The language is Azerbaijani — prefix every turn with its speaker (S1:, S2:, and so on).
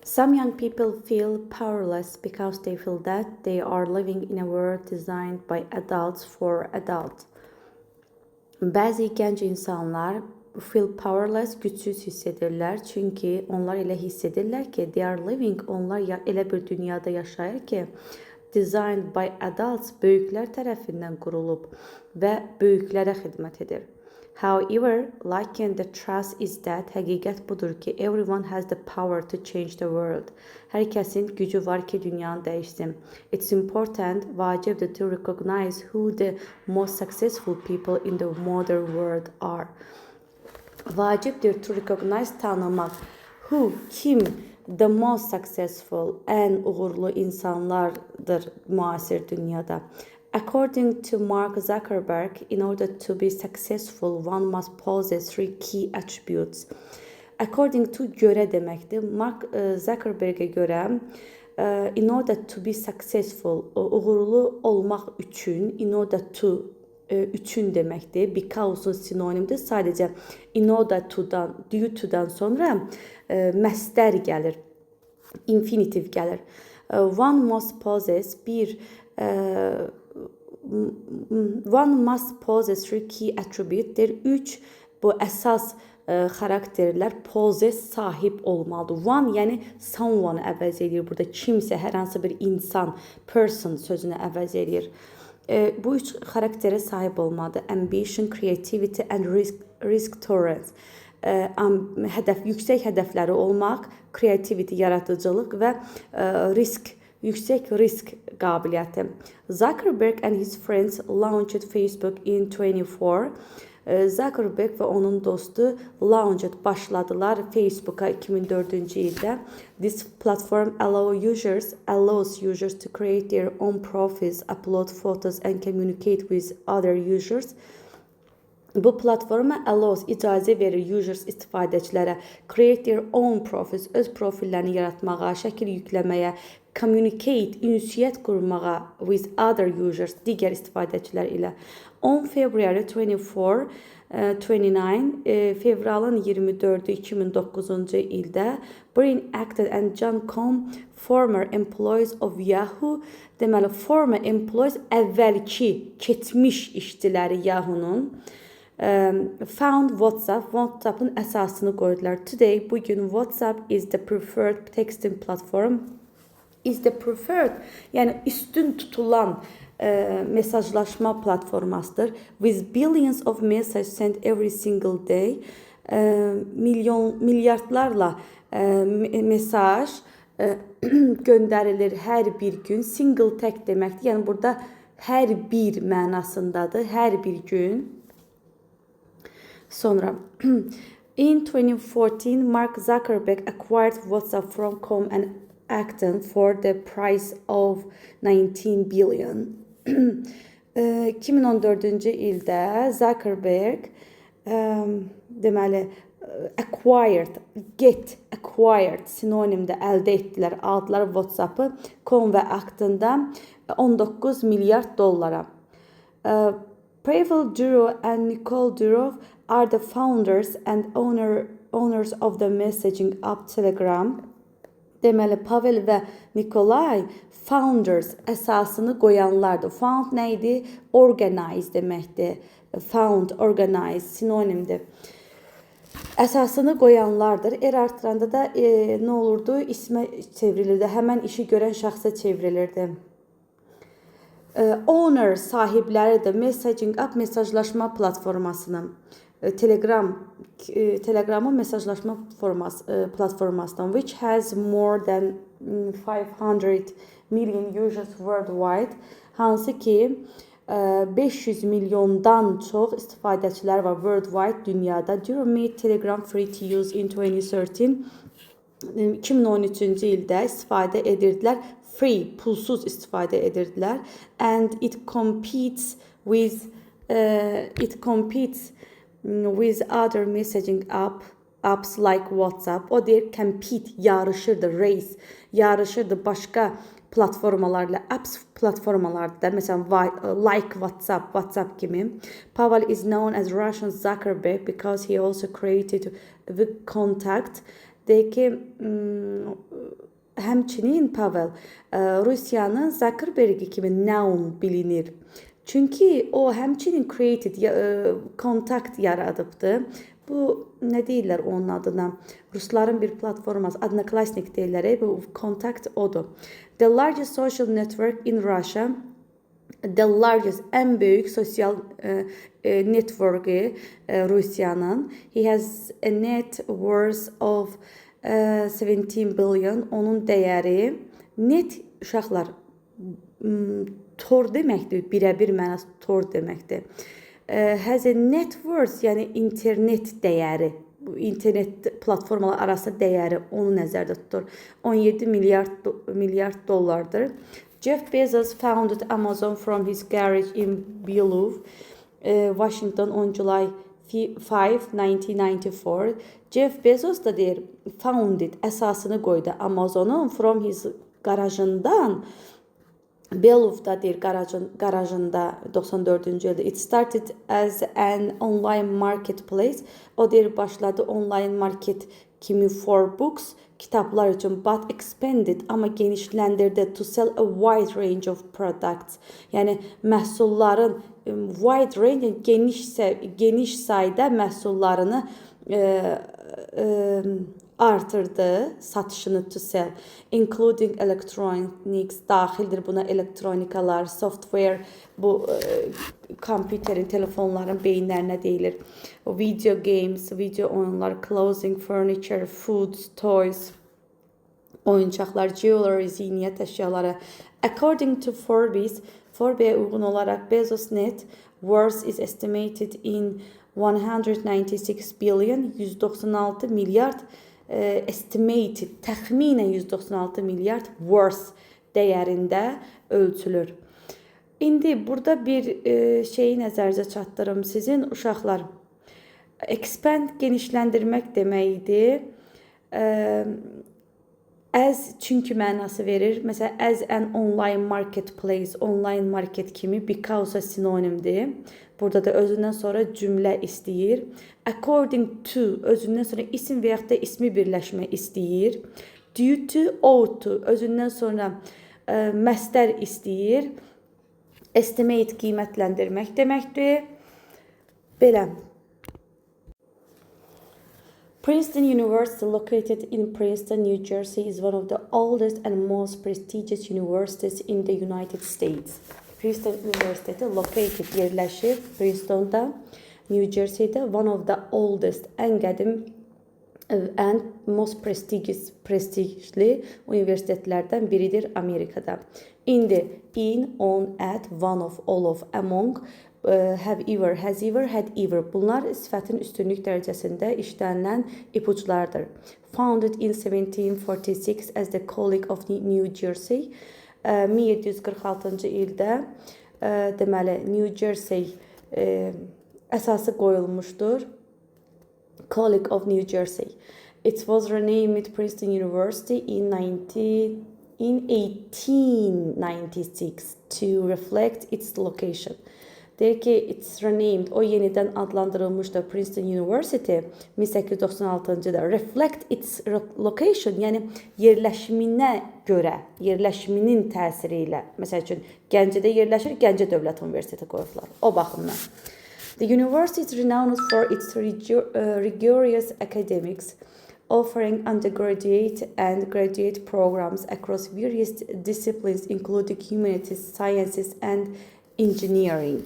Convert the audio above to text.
S1: Some young people feel powerless because they feel that they are living in a world designed by adults for adults. Bəzi gənc insanlar feel powerless, gücsüz hiss edirlər. Çünki onlar elə hiss edirlər ki, they are living, onlar elə bir dünyada yaşayır ki, designed by adults, böyüklər tərəfindən qurulub və böyüklərə xidmət edir. However, lakin the truth is that həqiqət budur ki, everyone has the power to change the world. Hər kəsin gücü var ki, dünyanı dəyişsin. It's important, vacibdir to recognize who the most successful people in the modern world are. Vacibdir to recognize, tanımaq. Who, kim, the most successful, ən uğurlu insanlardır müasir dünyada. According to Mark Zuckerberg, in order to be successful, one must possess three key attributes. According to görə deməkdir. Mark Zuckerberg'e görə, in order to be successful, uğurlu olmaq üçün, in order to üçün deməkdir. Because'un sinonimdir. Sadəcə in order to'dan, due to'dan sonra məstər gəlir, infinitive gəlir. One must possess one must possess three key attributes. Üç bu əsas xarakterlər possess sahib olmalıdır. One yəni someone əvəz edir. Burada kimsə, hər hansı bir insan, person sözünü əvəz edir. Bu üç xarakterə sahib olmalıdır. Ambition, creativity and risk tolerance. Yüksək hədəfləri olmaq, creativity, yaradıcılıq və yüksək risk qabiliyyəti. Zuckerberg and his friends launched Facebook in 2024. Zuckerberg və onun dostu başladılar Facebook'a 2004-cü ildə. This platform allows users to create their own profiles, upload photos and communicate with other users. Bu platforma icazə verir users istifadəçilərə create their own profiles, öz profillərini yaratmağa, şəkil yükləməyə, communicate, ünsiyyət qurmağa with other users, digər istifadəçilər ilə. 10 February 29 fevralın 24-ü 2009-cu ildə Brian Acton and John Cohn, former employees of Yahoo, deməli former employees əvvəlki, keçmiş işçiləri Yahoo'nun found WhatsApp'ın əsasını qoydular. Today, bugün WhatsApp is the preferred texting platform. Is the preferred, yəni üstün tutulan mesajlaşma platformasıdır. With billions of messages sent every single day. Milyardlarla mesaj göndərilir hər bir gün. Single tək deməkdir. Yəni burada hər bir mənasındadır. Hər bir gün. Sonra in 2014, Mark Zuckerberg acquired WhatsApp from Cohn and Acton for the price of 19 billion. 2014-cü ildə Zuckerberg deməli acquired sinonimdə əldə etdilər, aldılar WhatsApp'ı Cohn və Acton'dan 19 milyard dollara. Pavel Durov and Nicole Durov are the founders and owners of the messaging app Telegram. Deməli, Pavel və Nikolay founders, əsasını qoyanlardır. Found nə idi? Organize deməkdir. Found, organize sinonimdir. Əsasını qoyanlardır. Artıranda da nə olurdu? İsmə çevrilirdi. Həmən işi görən şəxsə çevrilirdi. Owner sahibləridir. Messaging app mesajlaşma platformasının. Telegram'ın mesajlaşma platformasından, which has more than 500 million users worldwide, hansı ki 500 milyondan çox istifadəçilər var worldwide dünyada. Durov made Telegram free to use in 2013. 2013-cü ildə istifadə edirdilər. Free, pulsuz istifadə edirdilər. And it competes with other messaging apps like WhatsApp. O deyir compete, yarışırdı, race, yarışırdı başqa platformalarla, apps platformalarda, məsələn like WhatsApp kimi. Pavel is known as Russian Zuckerberg because he also created the contact. Deyir ki, həmçinin Pavel Rusiyanın Zuckerberg kimi noun bilinir. Çünki o həmçinin created kontakt yaradıbdı. Bu nə deyirlər onun adına? Rusların bir platforması, Odnoklassnik deyirlər. Bu kontakt odur. The largest social network in Russia, the largest, en büyük sosyal network'ü Rusiyanın. He has a net worth of 17 billion. Onun dəyəri net uşaqlar tor deməkdir, birə-bir mənası tor deməkdir. Has a net worth, yəni internet dəyəri, bu internet platformalar arasında dəyəri onu nəzərdə tutur. 17 milyard dollardır. Jeff Bezos founded Amazon from his garage in Bellevue, Washington on July 5, 1994. Jeff Bezos da deyir, founded, əsasını qoydu Amazon'un from his garajından. Bellove'da deyir, garajında 94-cü ildə. It started as an online marketplace. O deyir, başladı online market kimi for books, kitablar üçün, but expanded, amma genişləndirdi to sell a wide range of products. Yəni məhsulların wide range, geniş sayda məhsullarını artırdı, satışını to sell, including electronics, daxildir buna elektronikalar, software, bu kompüterin, telefonların beyinlərinə deyilir. Video games, video oyunlar, clothing, furniture, foods, toys, oyuncaqlar, jewelry, zinət əşyaları. According to Forbes, Forbes'e uyğun olaraq Bezos net worth is estimated in 196 billion, 196 milyard estimated, təxminən 196 milyard worth dəyərində ölçülür. İndi burada bir şeyi nəzərinizə çatdırım. Sizin uşaqlar, expand genişləndirmək deməkdir. As çünki mənası verir. Məsələn, as an online marketplace, online market kimi, because sinonimdir. Burada da özündən sonra cümlə istəyir. According to, özündən sonra isim və yaxud da ismi birləşmə istəyir. Due to, ought to, özündən sonra məstər istəyir. Estimate, qiymətləndirmək deməkdir. Belə. Princeton University, located in Princeton, New Jersey, is one of the oldest and most prestigious universities in the United States. Princeton University, located, yerləşir Princeton'da, New Jersey'də, one of the oldest, ən qədim and most prestijli universitetlərdən biridir Amerikada. İndi in, on, at, one of, all of, among, have ever, has ever, had ever. Bunlar sifətin üstünlük dərəcəsində işlənilən ipuçlardır. Founded in 1746 as the College of New Jersey. 1746-cı ildə deməli New Jersey əsası qoyulmuşdur. College of New Jersey. It was renamed Princeton University in 1896 to reflect its location. Deyir ki, it's renamed, o yenidən adlandırılmışdır Princeton University 1896-cı ildə. Reflect its location, yəni yerləşiminə görə, yerləşiminin təsiri ilə. Məsəl üçün, Gəncədə yerləşir, Gəncə Dövlət Universiteti qoyublar. O baxımdan. The university is renowned for its rigorous academics, offering undergraduate and graduate programs across various disciplines, including humanities, sciences, and engineering.